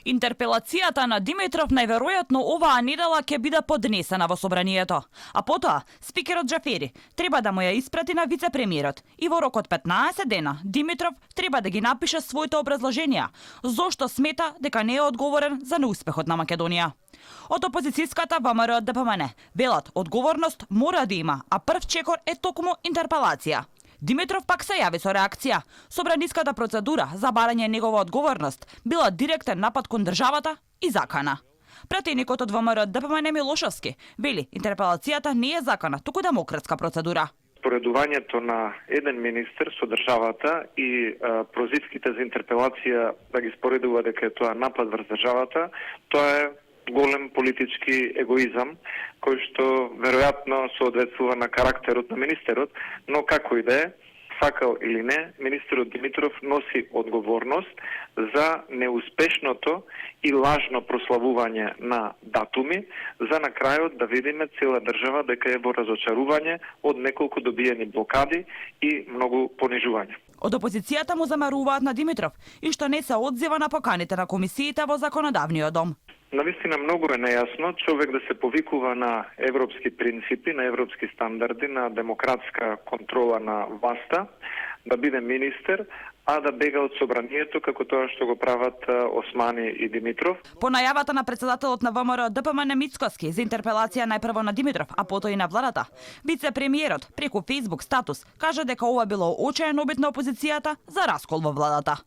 Интерпелацијата на Димитров најверојатно оваа недела ќе биде поднесена во собранието. А потоа, спикерот Џафери треба да му ја испрати на вице-премиерот и во рок од 15 дена Димитров треба да ги напише своите образложенија зошто смета дека не е одговорен за неуспехот на Македонија. Од опозицијската ВМРО ДПМН велат одговорност мора да има, а прв чекор е токму интерпелација. Димитров пак се јави со реакција. Собраниската процедура за барање негова одговорност била директен напад кон државата и закана. Пратеникот од ВМРО ДПМН Милошовски вели интерпелацијата не е закана, туку демократска процедура. Споредувањето на еден министер со државата и прозивките за интерпелација да ги споредува дека е тоа напад врз државата, тоа е голем политички егоизам, кој што веројатно соодветствува на карактерот на министерот, но како и да е, сакал или не, министерот Димитров носи одговорност за неуспешното и лажно прославување на датуми, за на крајот да видиме цела држава дека е во разочарување од неколку добиени блокади и многу понижување. Од опозицијата му замеруваат на Димитров и што не се одзива на поканите на комисиите во законодавниот дом. Навистина многу е нејасно човек да се повикува на европски принципи, на европски стандарди, на демократска контрола на власта, да биде министер, а да бега од собранието како тоа што го прават Османи и Димитров. По најавата на председателот на ВМРО ДПМН Мицкоски за интерпелација најпрво на Димитров, а потоа и на владата, вице-премиерот преку Facebook статус кажа дека ова било очаен обид на опозицијата за раскол во владата.